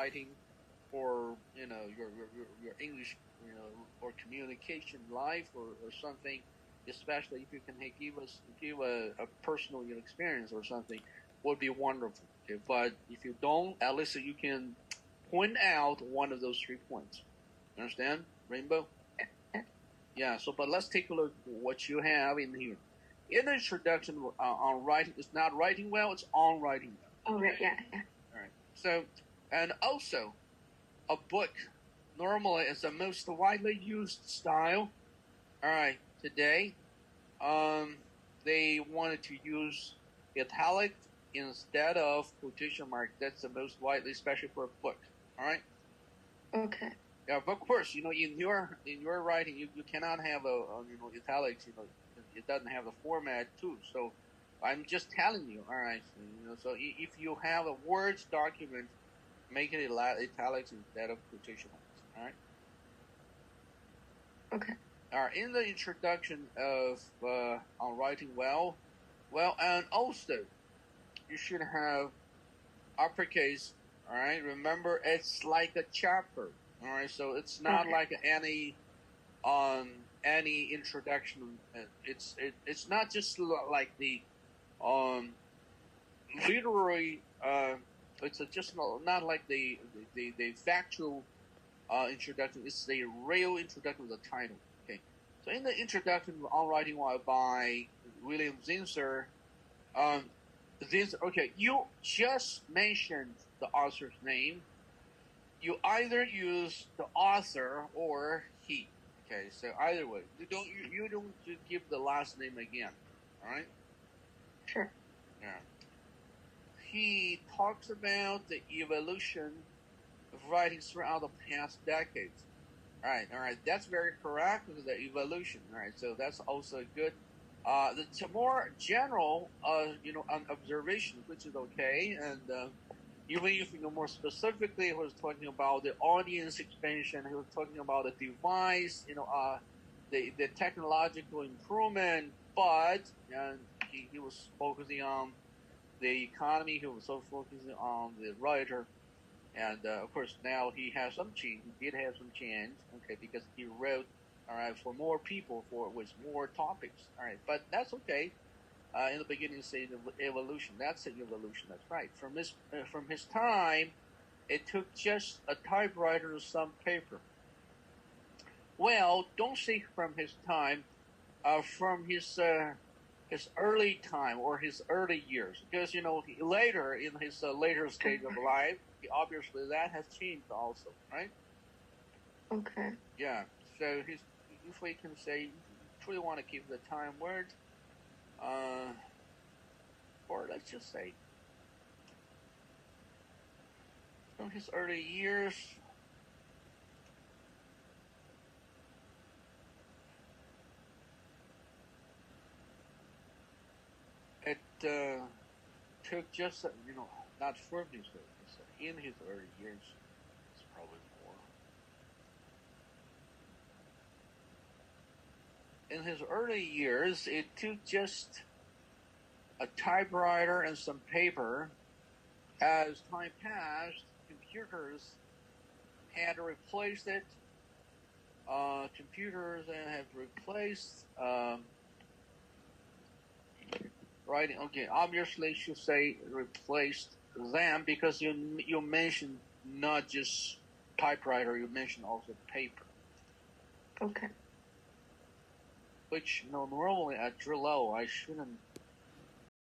writing for your English or communication life or something, especially if you can give a personal experience or something, would be wonderful. Okay, but if you don't, at least you can point out one of those 3 points. You understand, Rainbow? Yeah. So, but let's take a look at what you have in here. In the introduction on writing, it's not writing well; it's on writing well. Oh, right. Yeah. All right. So, and also, a book normally is the most widely used style. All right. Today, they wanted to use italic instead of quotation mark. That's the most widely, especially for a book. All right. Okay. Yeah, but of course, in your writing, you cannot have a italics. It doesn't have the format too. So I'm just telling you. All right. So if you have a Word document, make it italics instead of quotation marks. All right. Okay. In the introduction of on writing well, and also you should have uppercase. All right. Remember, it's like a chapter. All right. So it's not like any introduction. It's not just like the literary. It's just not like the factual introduction. It's the real introduction of the title. Okay. So in the introduction on writing well by William Zinsser, okay, you just mentioned the author's name. You either use the author or he. Okay, so either way, you don't give the last name again. All right. Sure. Yeah. He talks about the evolution of writing throughout the past decades. All right. That's very correct. The evolution. All right. So that's also good. The more general, an observation, which is okay, and even if more specifically, he was talking about the audience expansion. He was talking about the device, the technological improvement. But he was focusing on the economy. He was so focusing on the writer. And of course, now he has some change. He did have some change, okay, because he wrote, all right, for more people, with more topics, all right. But that's okay. In the beginning, say the evolution. That's the evolution. That's right. From his time, it took just a typewriter and some paper. Well, don't say from his time. From his early time or his early years, because later in his later stage of life, obviously that has changed also, right? Okay. Yeah. So if we can say, truly want to keep the time word, or let's just say from his early years. It took just not from his in his early years. It's probably more. In his early years, it took just a typewriter and some paper. As time passed, computers had replaced it. Computers have replaced writing. Okay, obviously, should say replaced them, because you mentioned not just typewriter, you mentioned also paper. Okay. Which normally at Drilo I shouldn't